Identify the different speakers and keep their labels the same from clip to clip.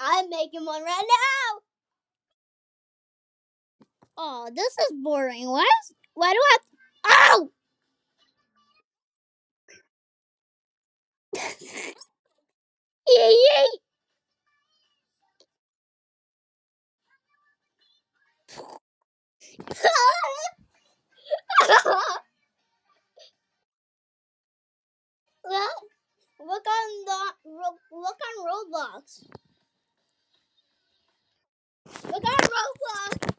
Speaker 1: I'm making one right now. Oh, this is boring. Why do I? Ow! Yee yee. Look on Roblox. Look on Roblox.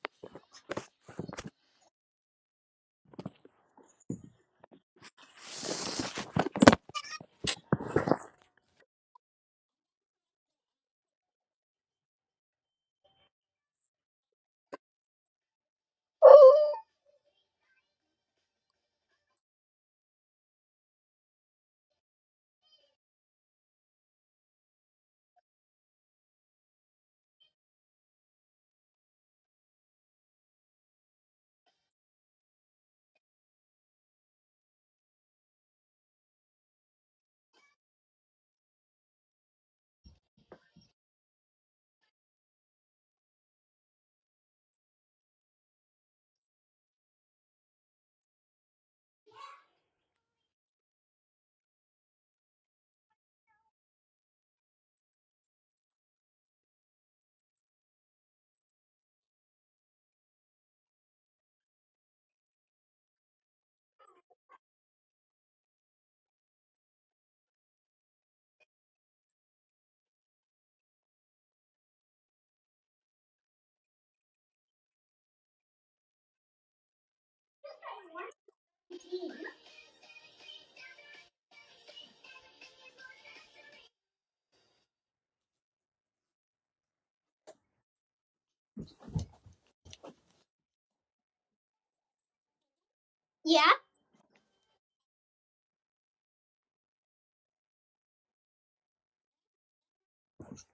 Speaker 1: Yeah.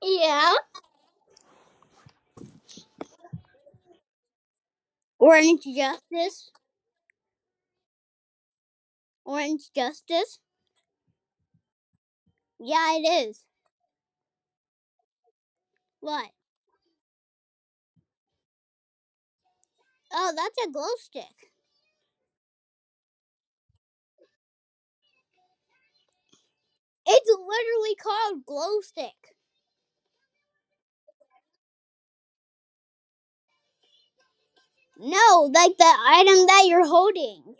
Speaker 1: Yeah. Orange Justice. Orange Justice. Yeah, it is. What? Oh, that's a glow stick. It's literally called glow stick. No, like the item that you're holding.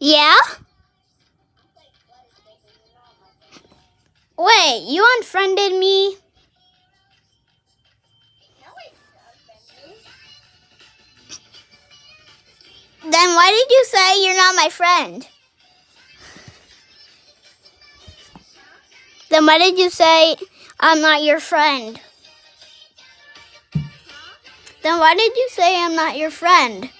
Speaker 1: Yeah? Wait, you unfriended me? Then why did you say you're not my friend? Then why did you say I'm not your friend? Then why did you say I'm not your friend?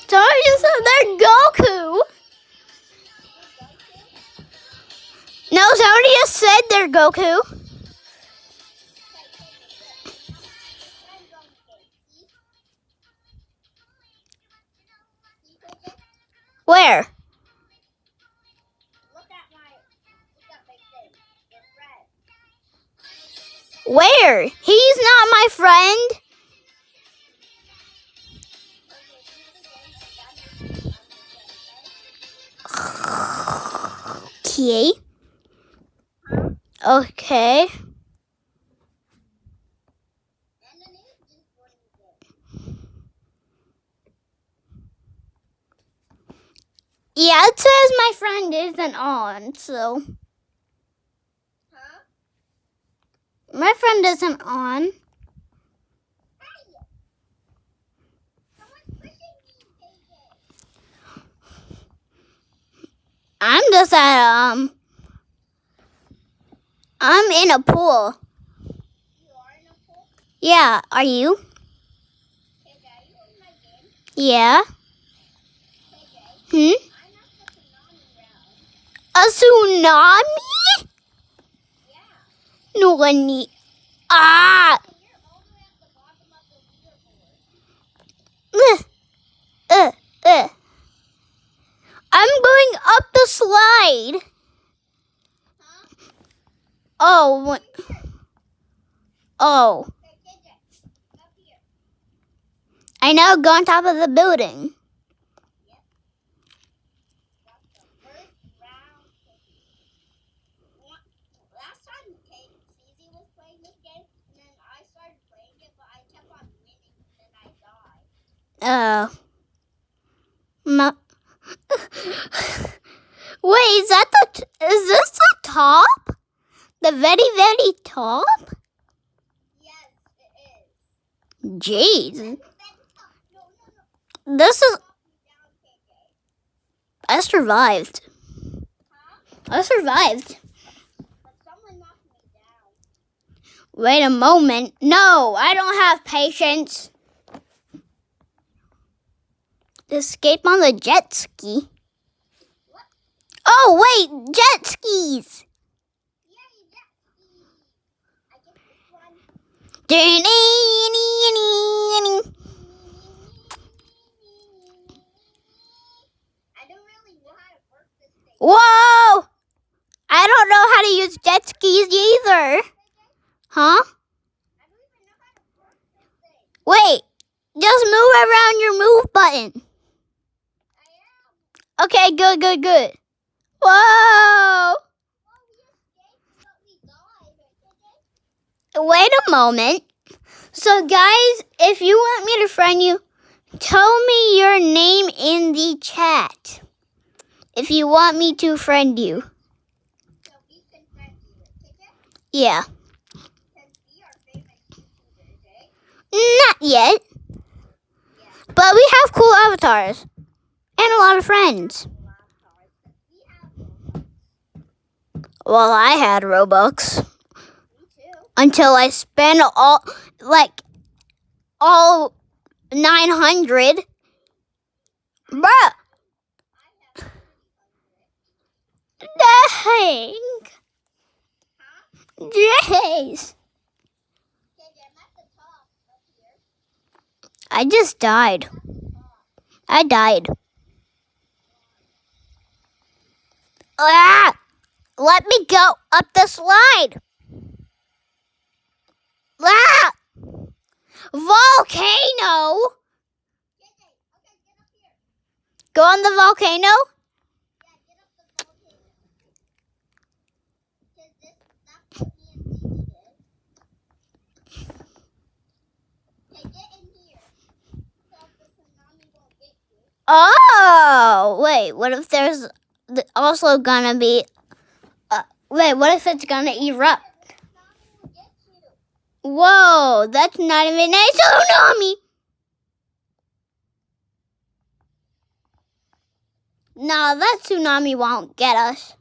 Speaker 1: Somebody just said they're Goku. No, somebody just said they're Goku. Where? Where? He's not my friend. Okay. Okay. Yeah, it says my friend isn't on, so. My friend isn't on. I'm just at, I'm in a pool. Yeah, are you? Yeah. Hmm? A tsunami? No one need. Ah! Ugh, ugh, ugh. I'm going up the slide. Oh. Oh. I know, go on top of the building. Oh. No. Wait, is this the top? The very, very top?
Speaker 2: Yes, it is.
Speaker 1: Jeez. This is... I survived. I survived.
Speaker 2: But someone knocked me down.
Speaker 1: Wait a moment. No, I don't have patience. Escape on the jet ski.
Speaker 2: What?
Speaker 1: Oh, wait, jet skis.
Speaker 2: Yay, jet ski. I get this one. I don't really know how to work this thing.
Speaker 1: Whoa! I don't know how to use jet skis either. Huh?
Speaker 2: I don't even know how to work this thing.
Speaker 1: Wait, just move around your move button.
Speaker 2: I am.
Speaker 1: Okay, good. Whoa!
Speaker 2: Well, we escaped, but we died. Okay?
Speaker 1: Wait a moment. So, guys, if you want me to friend you, tell me your name in the chat. If you want me to friend you.
Speaker 2: So we can friend you. Okay?
Speaker 1: Yeah.
Speaker 2: Because we are famous YouTubers, eh?
Speaker 1: Not yet.
Speaker 2: Yeah.
Speaker 1: But we have cool avatars. And a lot of friends.
Speaker 2: We have Robux.
Speaker 1: Well, I had Robux.
Speaker 2: Me too.
Speaker 1: Until I spent all 900. Bruh.
Speaker 2: I have 300.
Speaker 1: Dang.
Speaker 2: Huh?
Speaker 1: Jeez.
Speaker 2: Okay, I'm at the top up here.
Speaker 1: I just died. I died. Ah! Let me go up the slide. Ah! Volcano.
Speaker 2: Okay, get up here.
Speaker 1: Go on the volcano.
Speaker 2: Yeah, get up the volcano. Because that's what me and Zizi did. Okay, get in here. So the tsunami won't get you.
Speaker 1: Oh, wait. What if there's also gonna be? Wait, what if it's gonna erupt?
Speaker 2: The tsunami will get you.
Speaker 1: Whoa, that's not even a tsunami. No, that tsunami won't get us.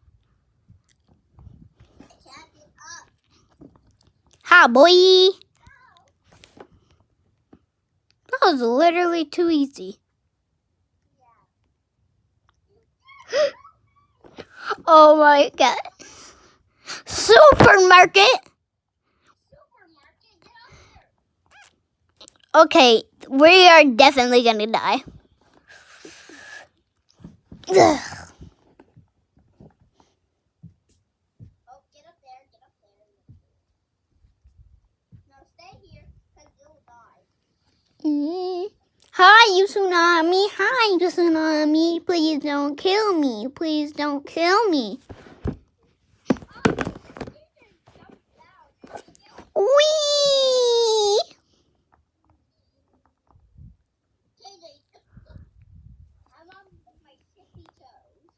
Speaker 2: I can't get up.
Speaker 1: Hi, boy.
Speaker 2: No.
Speaker 1: That was literally too easy.
Speaker 2: Yeah.
Speaker 1: Oh my god. Supermarket.
Speaker 2: Supermarket, get up here.
Speaker 1: Okay, we are definitely gonna die. Ugh.
Speaker 2: Oh, get up there. No, stay here, because you'll die.
Speaker 1: Hi, you tsunami. Hi, you tsunami. Please don't kill me. Please don't kill me.
Speaker 2: Oh, you can jump down.
Speaker 1: Whee!
Speaker 2: JJ, I'm on my tippy toes.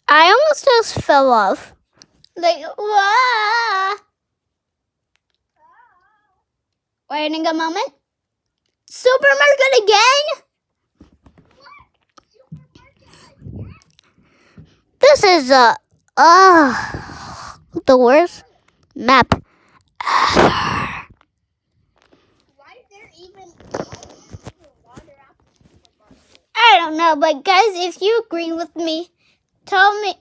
Speaker 1: I almost just fell off. Like, wah!
Speaker 2: Oh.
Speaker 1: Waiting a moment. Supermarket again?
Speaker 2: What? Supermarket again?
Speaker 1: This is the worst map ever.
Speaker 2: Why is there even water at the supermarket?
Speaker 1: I don't know, but guys, if you agree with me, tell me.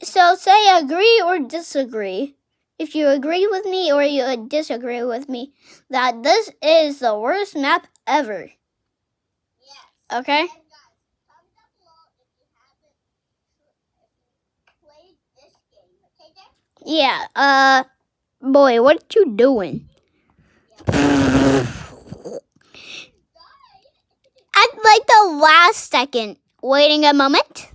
Speaker 1: So say agree or disagree. if you agree with me or you disagree with me that this is the worst map ever.
Speaker 2: Yes.
Speaker 1: Okay?
Speaker 2: And guys, comment down below if you haven't played this game. Okay, Jay?
Speaker 1: Yeah, boy, what you doing? At like the last second. Waiting a moment.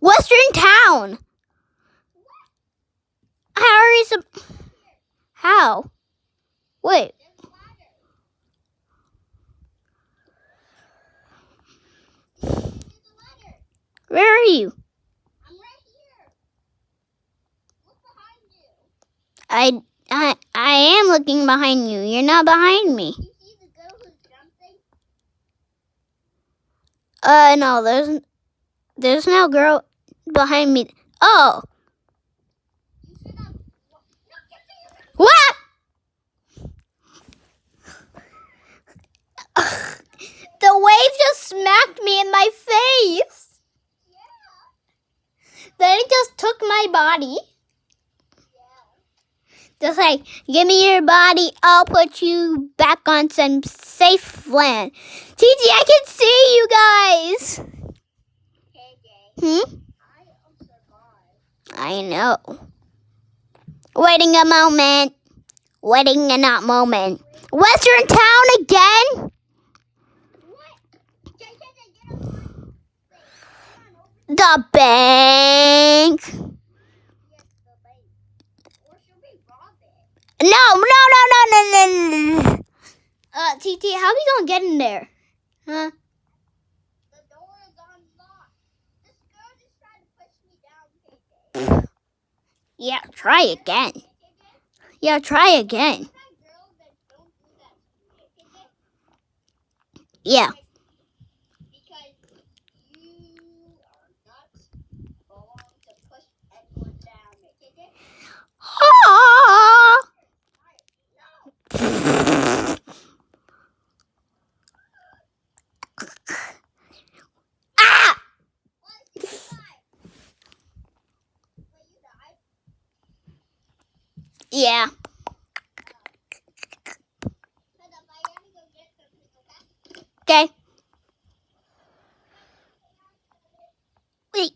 Speaker 1: Western Town. How? Wait.
Speaker 2: There's a ladder. There's a ladder.
Speaker 1: Where are you?
Speaker 2: I'm right here. Look behind you.
Speaker 1: I am looking behind you. You're not behind me.
Speaker 2: You see the girl who's jumping?
Speaker 1: No, there's no girl behind me. Oh,
Speaker 2: You should have. No,
Speaker 1: what? The wave just smacked me in my face.
Speaker 2: yeah.
Speaker 1: Then it just took my body.
Speaker 2: Yeah.
Speaker 1: Just like, give me your body. I'll put you back on some safe land. TT, I can see you guys.
Speaker 2: Okay, Jay.
Speaker 1: Hmm?
Speaker 2: I survived.
Speaker 1: I know. Waiting a moment. Waiting in that moment. Western Town again?
Speaker 2: What? Jay, get on my thing. Come on over.
Speaker 1: The bank.
Speaker 2: Yes, the bank. Or should we rob it?
Speaker 1: No. TT, how we gonna get in there? Huh?
Speaker 2: The door is unlocked. This girl just tried to push me down, KJ.
Speaker 1: Yeah, try again.
Speaker 2: KJ?
Speaker 1: Yeah, try again.
Speaker 2: That girl that don't do that to me, KJ?
Speaker 1: Yeah.
Speaker 2: Because you are not going to push anyone down, KJ?
Speaker 1: Ah!
Speaker 2: No.
Speaker 1: Ah!
Speaker 2: Why did you die? Wait, you died?
Speaker 1: Yeah.
Speaker 2: Hold up, I gotta go get something, okay?
Speaker 1: Okay. Wait.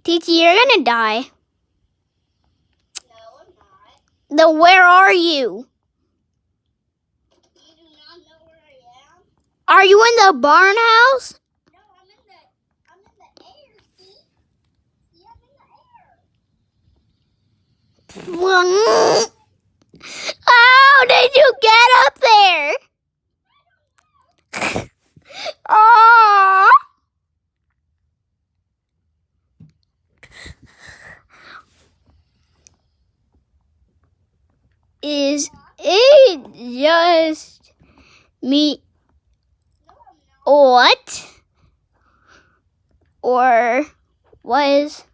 Speaker 1: TT, you're gonna die.
Speaker 2: No, I'm not.
Speaker 1: Then where are you?
Speaker 2: You do not know where I am?
Speaker 1: Are you in the barn house?
Speaker 2: No, I'm in the air, see? See, I'm in the air.
Speaker 1: How did you get up there? Oh. Is it just me?
Speaker 2: No, I'm not.
Speaker 1: What? Or was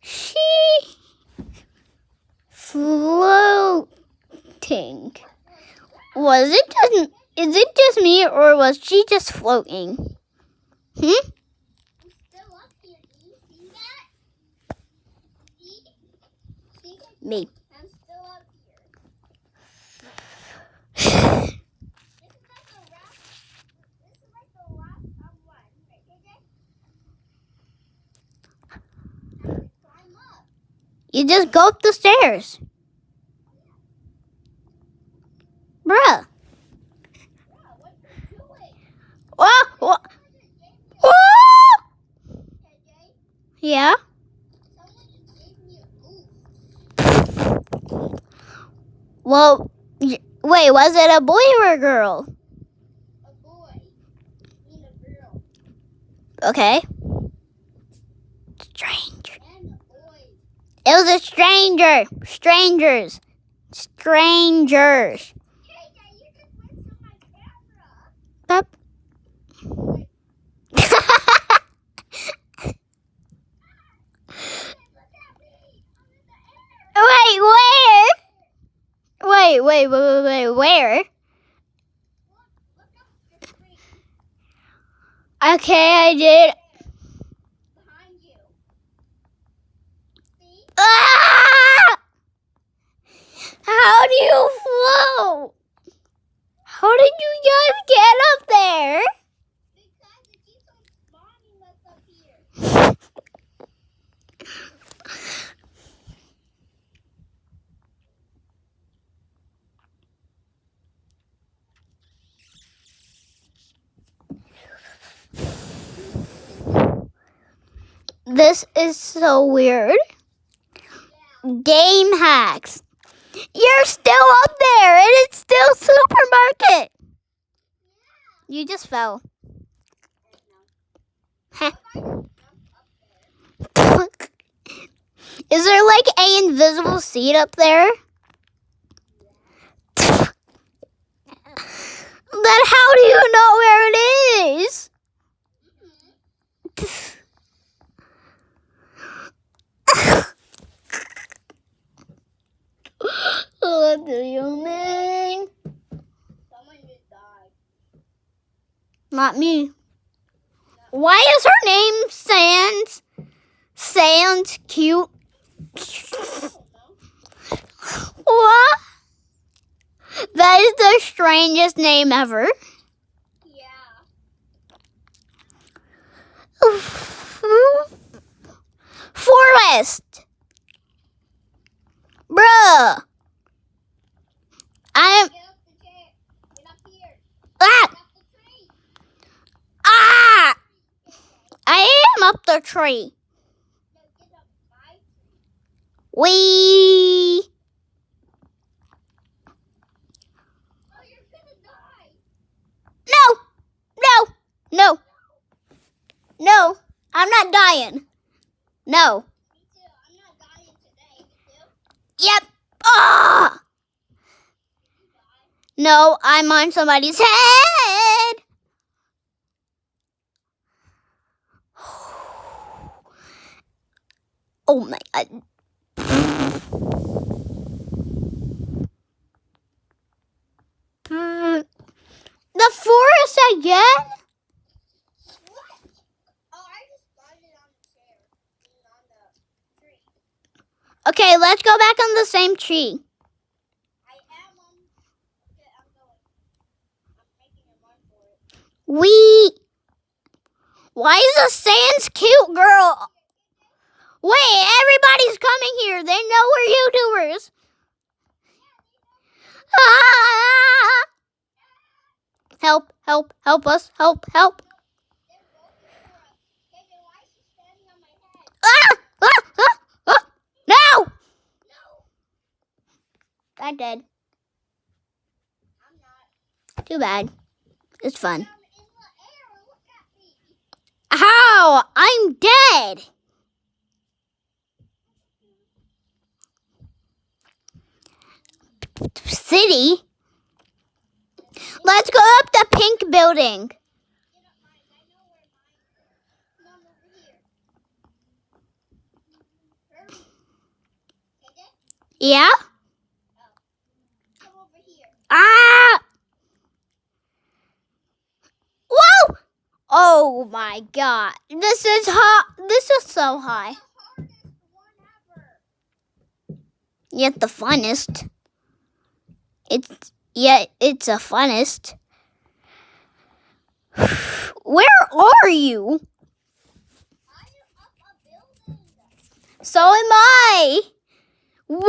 Speaker 1: she floating? Was it just? Is it just me, or was she just floating? Hmm?
Speaker 2: I'm still up here. Do you see that? See? See?
Speaker 1: Me.
Speaker 2: I'm still up here. This is like the last one. Right, KJ? How to climb up.
Speaker 1: You just go up the stairs. Bruh.
Speaker 2: Yeah, what you doing?
Speaker 1: What?
Speaker 2: Someone just gave me KJ.
Speaker 1: Yeah.
Speaker 2: Someone just gave me a boost.
Speaker 1: Well, wait, was it a boy or a girl?
Speaker 2: A boy. I mean a girl.
Speaker 1: Okay. Stranger.
Speaker 2: And a boy.
Speaker 1: It was a stranger. Strangers. Strangers.
Speaker 2: KJ, you just went to my camera.
Speaker 1: Up. Where?
Speaker 2: Look up the tree
Speaker 1: Okay, I did.
Speaker 2: behind you. See?
Speaker 1: Ah! How do you float? How did you guys get up there?
Speaker 2: Because it keeps on spawning us up here.
Speaker 1: This is so weird. Game hacks. You're still up there, and it's still supermarket. You just fell. Heh. Is there like an invisible seat up there? Then how do you know where it is? What do you mean?
Speaker 2: Someone just died.
Speaker 1: Not me. Why is her name Sans cute?
Speaker 2: I don't know.
Speaker 1: What? That is the strangest name ever.
Speaker 2: Yeah.
Speaker 1: Forest. Bruh. I'm
Speaker 2: Get up the chair. Get up here.
Speaker 1: ah
Speaker 2: Get up the tree.
Speaker 1: ah. I am up the tree.
Speaker 2: No, get up my tree.
Speaker 1: Wee.
Speaker 2: Oh, you're gonna die.
Speaker 1: No. No. I'm not dying. No.
Speaker 2: Me too. I'm not dying today. You too?
Speaker 1: Yep. Ah.
Speaker 2: You die.
Speaker 1: No, I'm on somebody's head. Oh my god. The forest again?
Speaker 2: What? Oh, I just landed on the chair. On the tree.
Speaker 1: Okay, let's go back on the same tree.
Speaker 2: I am on. Okay, I'm going. I'm making a run for it.
Speaker 1: Why is the Sans cute girl? Wait, everybody's coming here. They know we're YouTubers. Ah! Help us, help.
Speaker 2: They're looking for us. Okay, then why is she standing on my head?
Speaker 1: No!
Speaker 2: No,
Speaker 1: I'm dead.
Speaker 2: I'm not.
Speaker 1: Too bad. It's fun.
Speaker 2: I'm in the air. Look at me.
Speaker 1: How? I'm dead. City? Let's go up the pink building.
Speaker 2: Get up mine. I know where mine is. Come over here. Hurry. Okay,
Speaker 1: Yeah?
Speaker 2: come over here.
Speaker 1: Ah! Whoa! Oh my god. This is hot. This is so high.
Speaker 2: The hardest one ever.
Speaker 1: Yet the funnest. It's the funnest. Where are you?
Speaker 2: I am up a building.
Speaker 1: So am I. Whoa,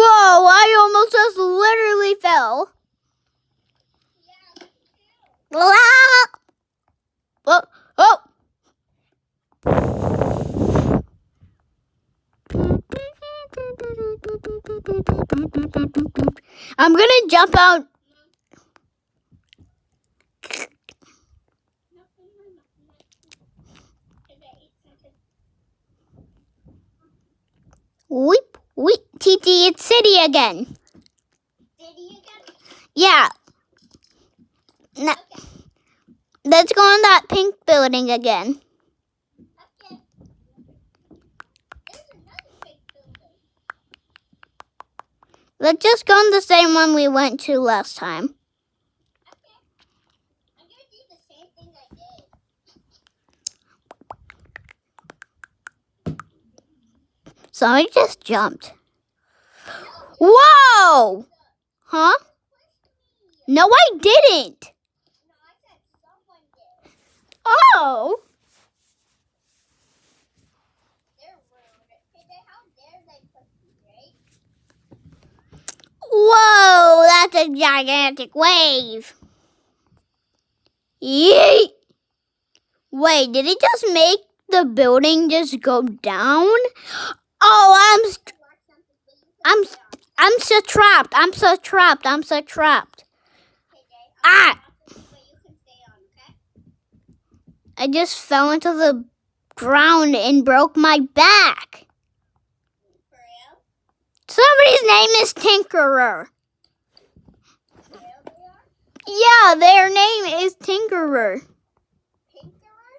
Speaker 1: I almost just literally fell.
Speaker 2: Yeah, me too.
Speaker 1: Ah! Oh. I'm gonna jump out. Weep. TT, it's city again.
Speaker 2: City again?
Speaker 1: Yeah. No,
Speaker 2: Okay.
Speaker 1: let's go on that pink building again.
Speaker 2: Okay. There's another big building.
Speaker 1: Let's just go on the same one we went to last time.
Speaker 2: Okay. I'm gonna do the same thing I did.
Speaker 1: Somebody just jumped. Whoa! Huh? No, I didn't.
Speaker 2: No, I said someone did.
Speaker 1: Oh.
Speaker 2: They're rude. How dare they push me, right?
Speaker 1: Whoa, that's a gigantic wave. Yeet. Wait, did it just make the building just go down? Oh, I'm so trapped. I'm so trapped. I'm so trapped. Ah!
Speaker 2: But you can stay on, okay?
Speaker 1: I just fell into the ground and broke my back.
Speaker 2: For real?
Speaker 1: Somebody's name is Tinkerer.
Speaker 2: For real they are?
Speaker 1: Yeah, their name is Tinkerer.
Speaker 2: Tinkerer?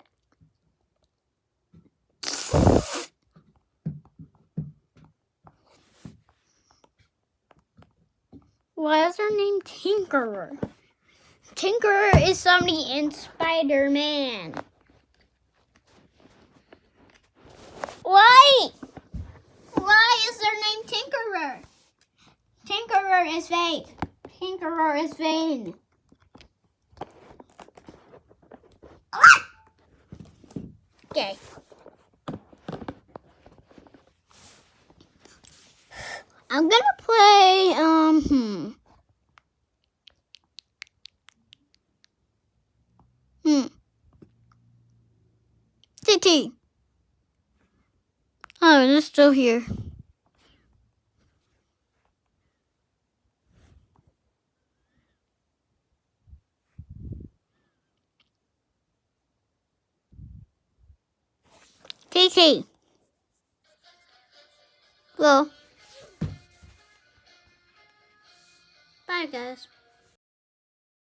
Speaker 1: Why is her name Tinkerer? Tinkerer is somebody in Spider-Man. Why? Why is their name Tinkerer? Tinkerer is fake. Tinkerer is vain. Okay. I'm gonna play, City. Oh, it's still here. KK. Well. Bye, guys.